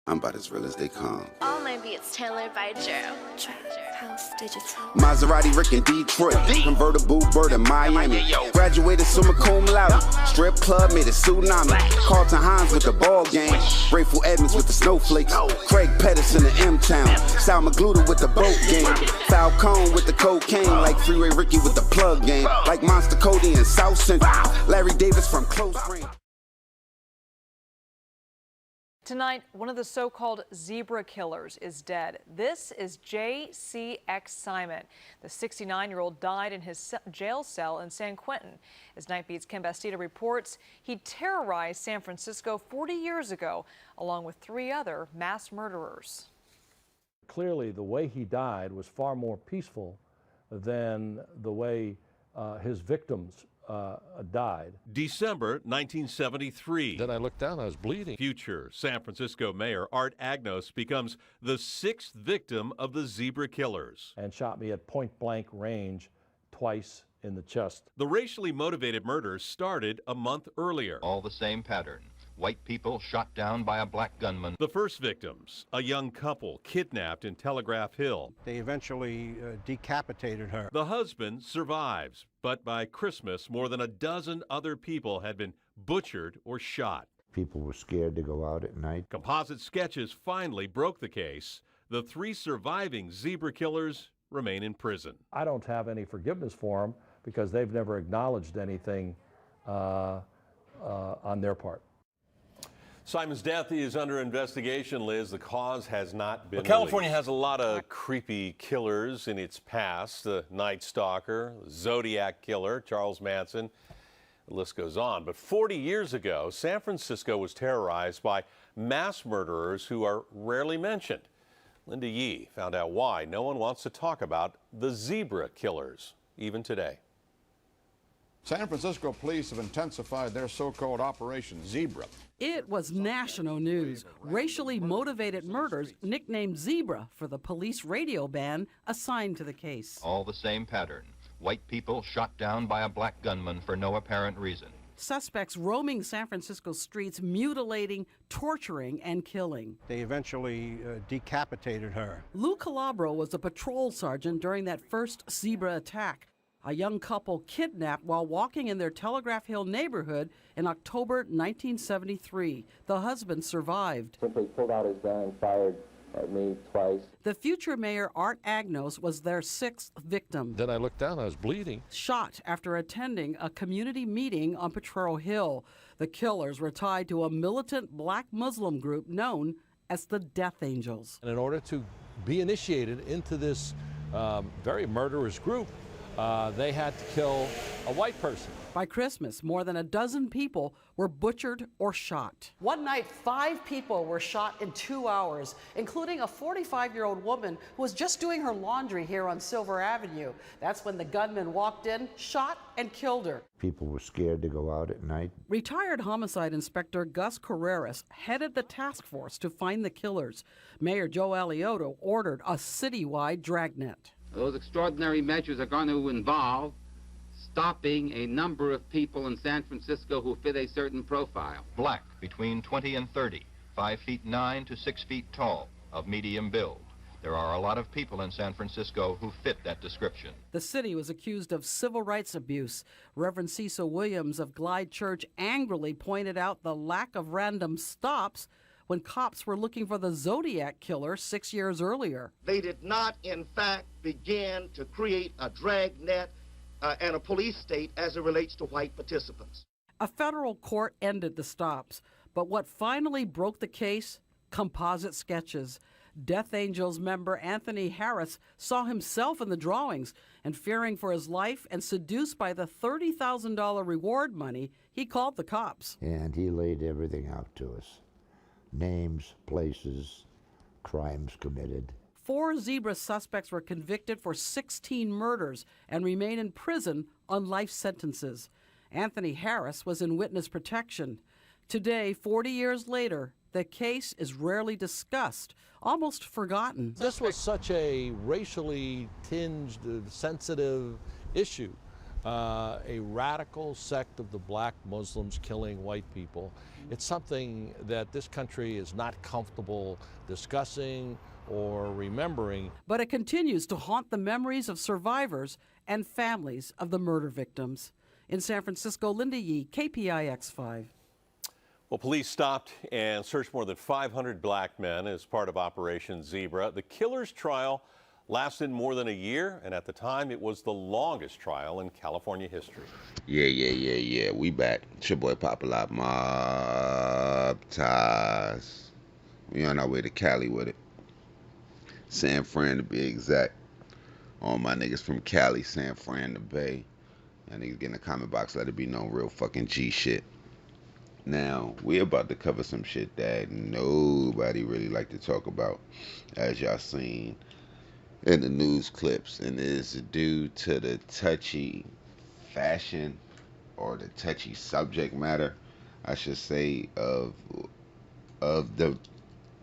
I'm about as real as they come. All my beats tailored by Joe. House Digital. Maserati Rick in Detroit, convertible bird in Miami. Graduated summa cum laude, strip club made a tsunami. Carlton Hines with the ball game, Grateful Edmonds with the snowflakes, Craig Pettis in the M-Town, Sal Magluta with the boat game, Falcone with the cocaine, like Freeway Ricky with the plug game, like Monster Cody in South Central, Larry Davis from close range. Tonight, one of the so-called zebra killers is dead. This is J.C.X. Simon. The 69-year-old died in his jail cell in San Quentin. As Night Beat's Ken Bastida reports, he terrorized San Francisco 40 years ago, along with 3 other mass murderers. Clearly, the way he died was far more peaceful than the way his victims died. December 1973. Then I looked down, I was bleeding. Future San Francisco Mayor Art Agnos becomes the 6th victim of the zebra killers. And shot me at point-blank range twice in the chest. The racially motivated murders started a month earlier. All the same pattern. White people shot down by a black gunman. The first victims, a young couple kidnapped in Telegraph Hill. They eventually decapitated her. The husband survives, but by Christmas, more than a dozen other people had been butchered or shot. People were scared to go out at night. Composite sketches finally broke the case. The 3 surviving zebra killers remain in prison. I don't have any forgiveness for them because they've never acknowledged anything on their part. Simon's death is under investigation, Liz. The cause has not been California released. has a lot of creepy killers in its past. The Night Stalker, the Zodiac Killer, Charles Manson. The list goes on. But 40 years ago, San Francisco was terrorized by mass murderers who are rarely mentioned. Linda Yee found out why no one wants to talk about the zebra killers, even today. San Francisco police have intensified their so-called Operation Zebra. It was national news. Racially motivated murders, nicknamed Zebra for the police radio band assigned to the case. All the same pattern. White people shot down by a black gunman for no apparent reason. Suspects roaming San Francisco streets, mutilating, torturing, and killing. They eventually decapitated her. Lou Calabro was a patrol sergeant during that first Zebra attack. A young couple kidnapped while walking in their Telegraph Hill neighborhood in October 1973. The husband survived. Simply pulled out his gun and fired at me twice. The future mayor, Art Agnos, was their 6th victim. Then I looked down, I was bleeding. Shot after attending a community meeting on Potrero Hill. The killers were tied to a militant black Muslim group known as the Death Angels. And in order to be initiated into this very murderous group, they had to kill a white person. By Christmas, more than a dozen people were butchered or shot. One night, 5 people were shot in 2 hours, including a 45-year-old woman who was just doing her laundry here on Silver Avenue. That's when the gunman walked in, shot, and killed her. People were scared to go out at night. Retired homicide inspector Gus Carreras headed the task force to find the killers. Mayor Joe Alioto ordered a citywide dragnet. Those extraordinary measures are going to involve stopping a number of people in San Francisco who fit a certain profile. Black between 20 and 30, 5'9" to 6 feet tall, of medium build. There are a lot of people in San Francisco who fit that description. The city was accused of civil rights abuse. Reverend Cecil Williams of Glide Church angrily pointed out the lack of random stops when cops were looking for the Zodiac Killer 6 years earlier. They did not, in fact, begin to create a dragnet and a police state as it relates to white participants. A federal court ended the stops, but what finally broke the case? Composite sketches. Death Angels member Anthony Harris saw himself in the drawings, and fearing for his life and seduced by the $30,000 reward money, he called the cops. And he laid everything out to us. Names, places, crimes committed. 4 Zebra suspects were convicted for 16 murders and remain in prison on life sentences. Anthony Harris was in witness protection. Today, 40 years later, the case is rarely discussed, almost forgotten. This was such a racially tinged, sensitive issue a radical sect of the black Muslims killing white people. It's something that this country is not comfortable discussing or remembering. But it continues to haunt the memories of survivors and families of the murder victims. In San Francisco, Linda Yee, KPIX 5. Well, police stopped and searched more than 500 black men as part of Operation Zebra. The killer's trial lasted more than a year, and at the time, it was the longest trial in California history. Yeah. We back. It's your boy Popalot, Mobb ties. We on our way to Cali with it. San Fran to be exact. All my niggas from Cali, San Fran, the Bay. And niggas get in the comment box, let it be known, real fucking G shit. Now, we about to cover some shit that nobody really like to talk about, as y'all seen in the news clips, and it is due to the touchy fashion or the touchy subject matter, I should say, of the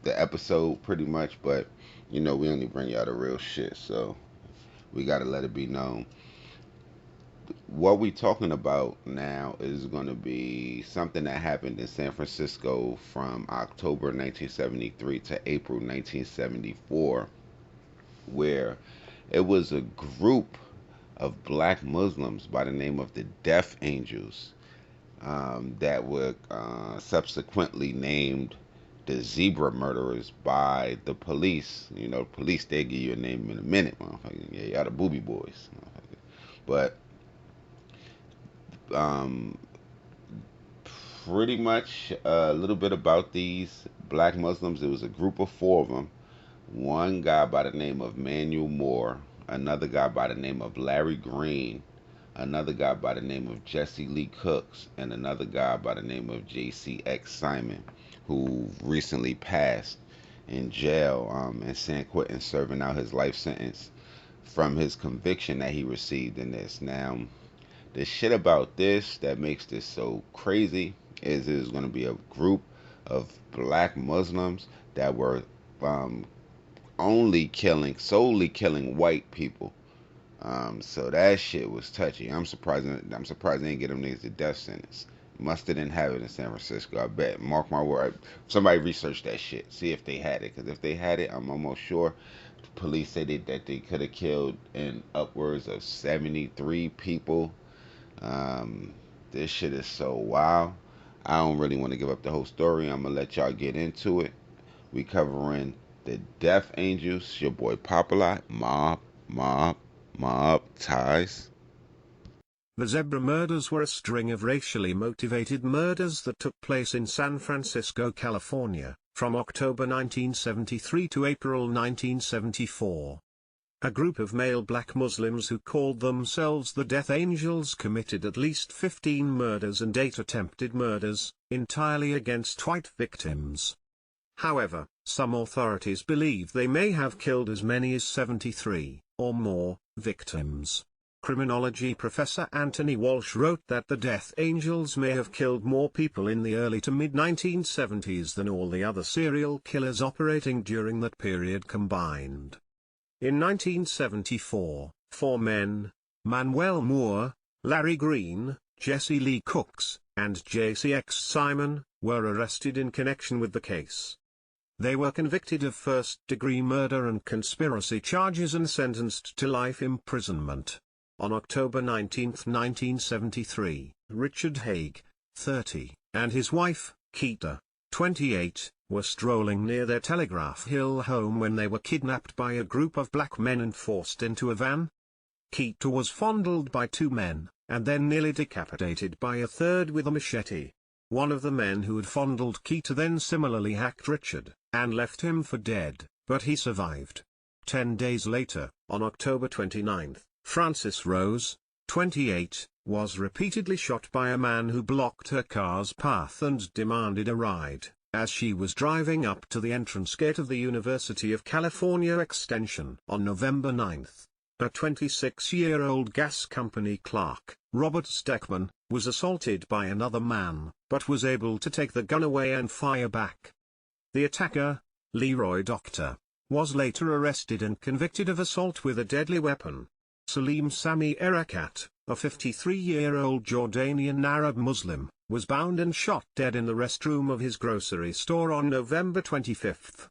episode pretty much. But you know, we only bring y'all the real shit, so we gotta let it be known. What we talking about now is going to be something that happened in San Francisco from October 1973 to April 1974, where it was a group of black Muslims by the name of the Death Angels that were subsequently named the Zebra Murderers by the police. You know, police, they give you a name in a minute, motherfucker. Yeah, y'all the Booby Boys. But pretty much a little bit about these black Muslims. It was a group of 4 of them. One guy by the name of Manuel Moore, another guy by the name of Larry Green, another guy by the name of Jesse Lee Cooks, and another guy by the name of JCX Simon, who recently passed in jail in San Quentin, serving out his life sentence from his conviction that he received in this. Now, the shit about this that makes this so crazy is there's going to be a group of black Muslims that were solely killing white people. So that shit was touchy. I'm surprised they didn't get them niggas the death sentence. Must have didn't have it in San Francisco, I bet. Mark my word. Somebody research that shit. See if they had it. Because if they had it, I'm almost sure the police said that they could have killed in upwards of 73 people. This shit is so wild. I don't really want to give up the whole story. I'm going to let y'all get into it. We covering the Death Angels. Your boy Popalot, Mobb ties. The Zebra murders were a string of racially motivated murders that took place in San Francisco, California, from October 1973 to April 1974. A group of male black Muslims who called themselves the Death Angels committed at least 15 murders and 8 attempted murders, entirely against white victims. However, some authorities believe they may have killed as many as 73, or more, victims. Criminology professor Anthony Walsh wrote that the Death Angels may have killed more people in the early to mid-1970s than all the other serial killers operating during that period combined. In 1974, 4 men, Manuel Moore, Larry Green, Jesse Lee Cooks, and JCX Simon, were arrested in connection with the case. They were convicted of first-degree murder and conspiracy charges and sentenced to life imprisonment. On October 19, 1973, Richard Haig, 30, and his wife, Keita, 28, were strolling near their Telegraph Hill home when they were kidnapped by a group of black men and forced into a van. Keita was fondled by 2 men, and then nearly decapitated by a third with a machete. One of the men who had fondled Keita then similarly hacked Richard, and left him for dead, but he survived. 10 days later, on October 29, Frances Rose, 28, was repeatedly shot by a man who blocked her car's path and demanded a ride, as she was driving up to the entrance gate of the University of California Extension. On November 9, a 26-year-old gas company clerk, Robert Steckman, was assaulted by another man, but was able to take the gun away and fire back. The attacker, Leroy Doctor, was later arrested and convicted of assault with a deadly weapon. Salim Sami Erekat, a 53-year-old Jordanian Arab Muslim, was bound and shot dead in the restroom of his grocery store on November 25.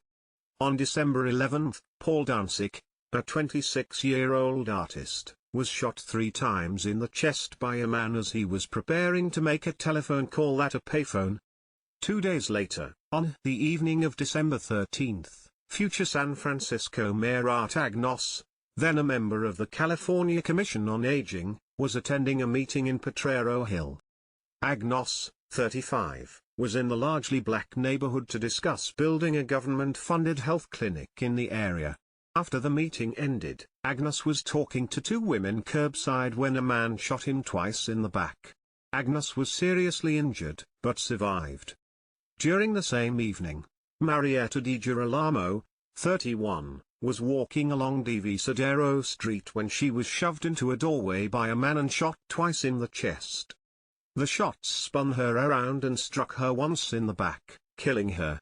On December 11, Paul Danzig, a 26-year-old artist, was shot 3 times in the chest by a man as he was preparing to make a telephone call at a payphone. 2 days later, on the evening of December 13, future San Francisco Mayor Art Agnos, then a member of the California Commission on Aging, was attending a meeting in Potrero Hill. Agnos, 35, was in the largely black neighborhood to discuss building a government-funded health clinic in the area. After the meeting ended, Agnos was talking to 2 women curbside when a man shot him twice in the back. Agnos was seriously injured, but survived. During the same evening, Marietta Di Girolamo, 31, was walking along Divisadero Street when she was shoved into a doorway by a man and shot twice in the chest. The shots spun her around and struck her once in the back, killing her.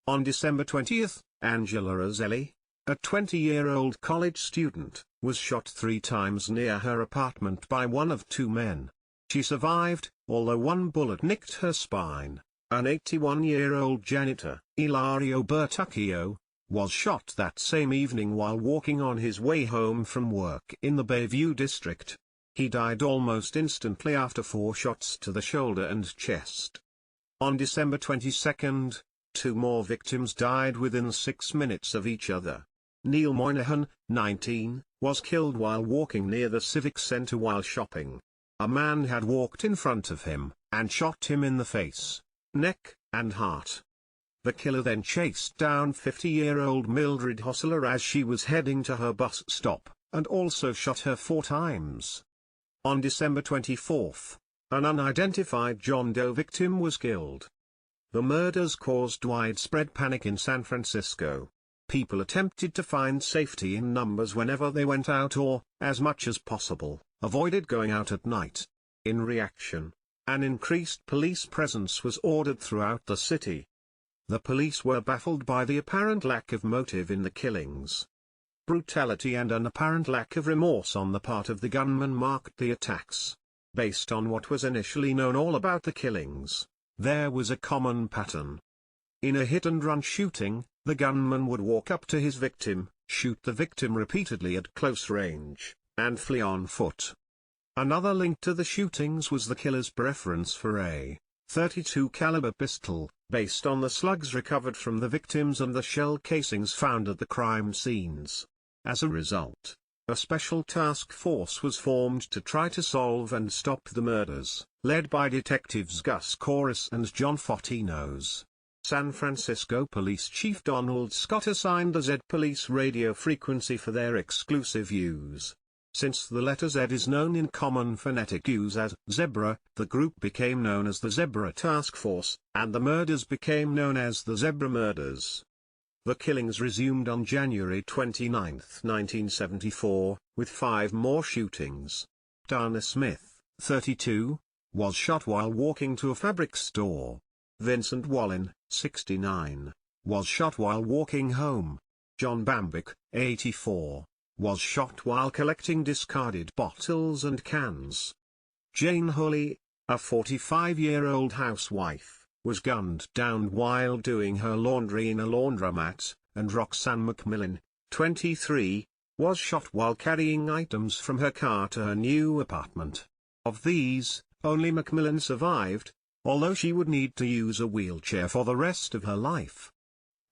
On December 20, Angela Roselli, a 20-year-old college student, was shot 3 times near her apartment by one of 2 men. She survived, although one bullet nicked her spine. An 81-year-old janitor, Ilario Bertuccio, was shot that same evening while walking on his way home from work in the Bayview district. He died almost instantly after 4 shots to the shoulder and chest. On December 22, 2 more victims died within 6 minutes of each other. Neil Moynihan, 19, was killed while walking near the Civic Center while shopping. A man had walked in front of him, and shot him in the face, neck, and heart. The killer then chased down 50-year-old Mildred Hostler as she was heading to her bus stop, and also shot her 4 times. On December 24, an unidentified John Doe victim was killed. The murders caused widespread panic in San Francisco. People attempted to find safety in numbers whenever they went out or, as much as possible, avoided going out at night. In reaction, an increased police presence was ordered throughout the city. The police were baffled by the apparent lack of motive in the killings. Brutality and an apparent lack of remorse on the part of the gunman marked the attacks. Based on what was initially known all about the killings, there was a common pattern. In a hit-and-run shooting, the gunman would walk up to his victim, shoot the victim repeatedly at close range, and flee on foot. Another link to the shootings was the killer's preference for a .32 caliber pistol, based on the slugs recovered from the victims and the shell casings found at the crime scenes. As a result, a special task force was formed to try to solve and stop the murders, led by detectives Gus Corus and John Fortinos. San Francisco Police Chief Donald Scott assigned the Z Police radio frequency for their exclusive use. Since the letter Z is known in common phonetic use as zebra, the group became known as the Zebra Task Force, and the murders became known as the Zebra Murders. The killings resumed on January 29, 1974, with 5 more shootings. Dana Smith, 32, was shot while walking to a fabric store. Vincent Wallin, 69, was shot while walking home. John Bambick, 84, was shot while collecting discarded bottles and cans. Jane Holley, a 45-year-old housewife, was gunned down while doing her laundry in a laundromat, and Roxanne McMillan, 23, was shot while carrying items from her car to her new apartment. Of these, only McMillan survived, although she would need to use a wheelchair for the rest of her life.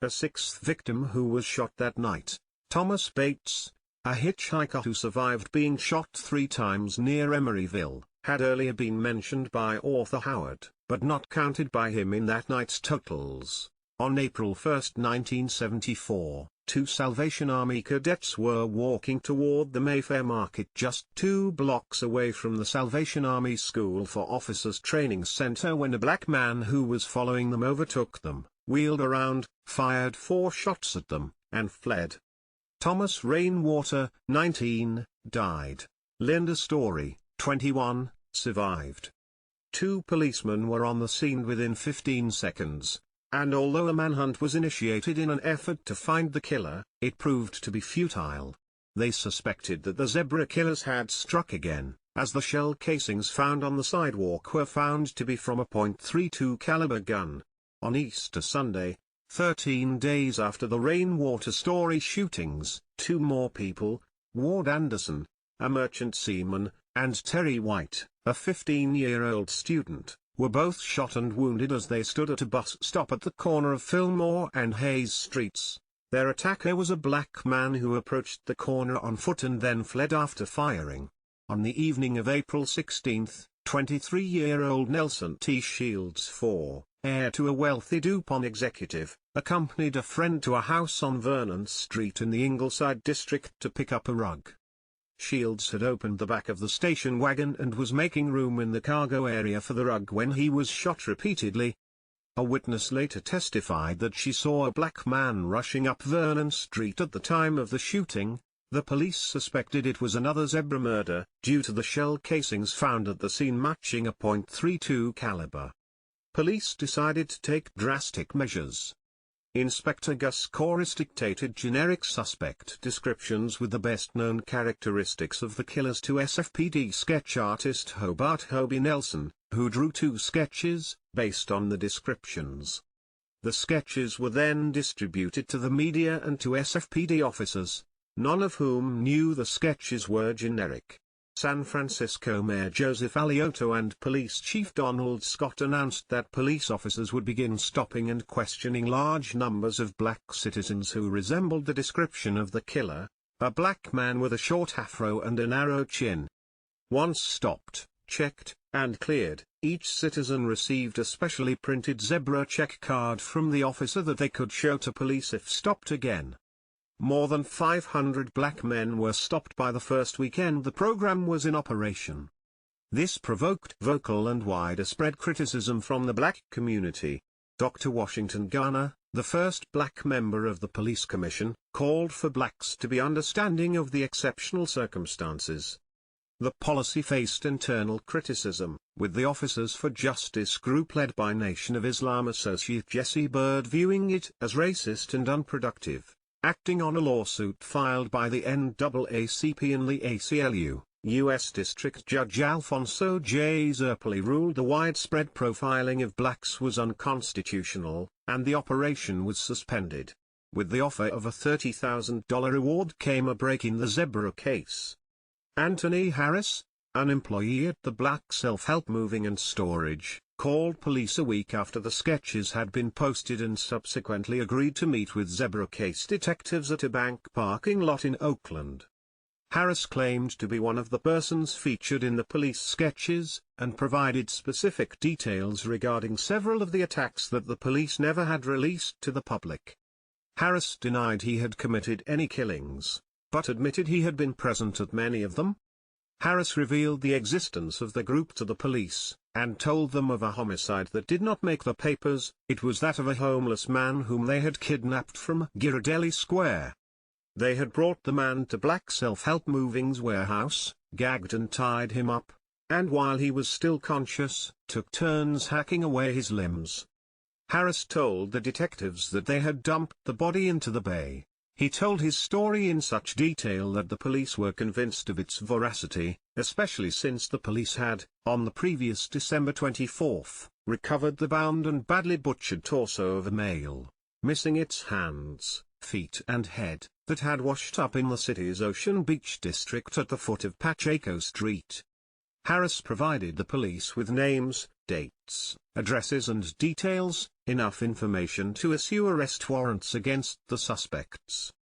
A 6th victim who was shot that night, Thomas Bates, a hitchhiker who survived being shot 3 times near Emeryville, had earlier been mentioned by author Howard, but not counted by him in that night's totals. On April 1, 1974, 2 Salvation Army cadets were walking toward the Mayfair Market just 2 blocks away from the Salvation Army School for Officers Training Center when a black man who was following them overtook them, wheeled around, fired 4 shots at them, and fled. Thomas Rainwater, 19, died. Linda Story, 21, survived. 2 policemen were on the scene within 15 seconds, and although a manhunt was initiated in an effort to find the killer, it proved to be futile. They suspected that the zebra killers had struck again, as the shell casings found on the sidewalk were found to be from a .32 caliber gun. On Easter Sunday, 13 days after the Rainwater Story shootings, 2 more people, Ward Anderson, a merchant seaman, and Terry White, a 15-year-old student, were both shot and wounded as they stood at a bus stop at the corner of Fillmore and Hayes Streets. Their attacker was a black man who approached the corner on foot and then fled after firing. On the evening of April 16, 23-year-old Nelson T. Shields IV, heir to a wealthy DuPont executive, accompanied a friend to a house on Vernon Street in the Ingleside district to pick up a rug. Shields had opened the back of the station wagon and was making room in the cargo area for the rug when he was shot repeatedly. A witness later testified that she saw a black man rushing up Vernon Street at the time of the shooting. The police suspected it was another zebra murder, due to the shell casings found at the scene matching a .32 caliber. Police decided to take drastic measures. Inspector Gus Corris dictated generic suspect descriptions with the best-known characteristics of the killers to SFPD sketch artist Hobart Hobie Nelson, who drew 2 sketches, based on the descriptions. The sketches were then distributed to the media and to SFPD officers, none of whom knew the sketches were generic. San Francisco Mayor Joseph Alioto and Police Chief Donald Scott announced that police officers would begin stopping and questioning large numbers of black citizens who resembled the description of the killer, a black man with a short afro and a narrow chin. Once stopped, checked, and cleared, each citizen received a specially printed zebra check card from the officer that they could show to police if stopped again. More than 500 black men were stopped by the first weekend the program was in operation. This provoked vocal and widespread criticism from the black community. Dr. Washington Garner, the first black member of the police commission, called for blacks to be understanding of the exceptional circumstances. The policy faced internal criticism, with the Officers for Justice group led by Nation of Islam associate Jesse Bird viewing it as racist and unproductive. Acting on a lawsuit filed by the NAACP and the ACLU, U.S. District Judge Alfonso J. Zerpeli ruled the widespread profiling of blacks was unconstitutional, and the operation was suspended. With the offer of a $30,000 reward came a break in the zebra case. Anthony Harris, an employee at the Black Self-Help Moving and Storage, called police a week after the sketches had been posted and subsequently agreed to meet with zebra case detectives at a bank parking lot in Oakland. Harris claimed to be one of the persons featured in the police sketches, and provided specific details regarding several of the attacks that the police never had released to the public. Harris denied he had committed any killings, but admitted he had been present at many of them. Harris revealed the existence of the group to the police, and told them of a homicide that did not make the papers. It was that of a homeless man whom they had kidnapped from Ghirardelli Square. They had brought the man to Black Self-Help Moving's warehouse, gagged and tied him up, and while he was still conscious, took turns hacking away his limbs. Harris told the detectives that they had dumped the body into the bay. He told his story in such detail that the police were convinced of its veracity, especially since the police had, on the previous December 24, recovered the bound and badly butchered torso of a male, missing its hands, feet and head, that had washed up in the city's Ocean Beach district at the foot of Pacheco Street. Harris provided the police with names, dates, addresses and details, enough information to issue arrest warrants against the suspects.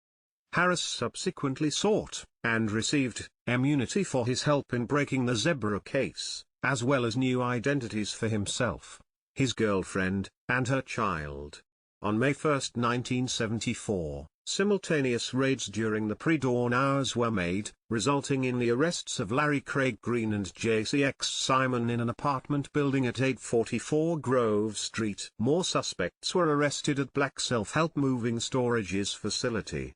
Harris subsequently sought, and received, immunity for his help in breaking the zebra case, as well as new identities for himself, his girlfriend, and her child. On May 1, 1974, simultaneous raids during the pre-dawn hours were made, resulting in the arrests of Larry Craig Green and JCX Simon in an apartment building at 844 Grove Street. More suspects were arrested at Black Self-Help Moving Storage's facility.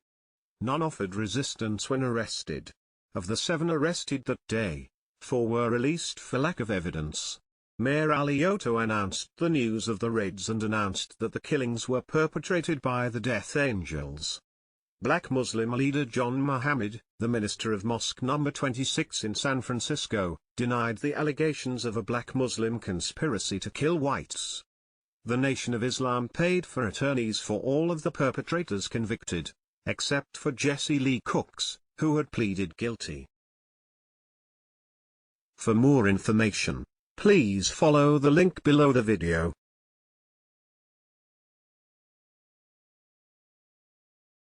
None offered resistance when arrested. Of the 7 arrested that day, 4 were released for lack of evidence. Mayor Alioto announced the news of the raids and announced that the killings were perpetrated by the Death Angels. Black Muslim leader John Muhammad, the minister of Mosque No. 26 in San Francisco, denied the allegations of a black Muslim conspiracy to kill whites. The Nation of Islam paid for attorneys for all of the perpetrators convicted, except for Jesse Lee Cooks, who had pleaded guilty. For more information, please follow the link below the video.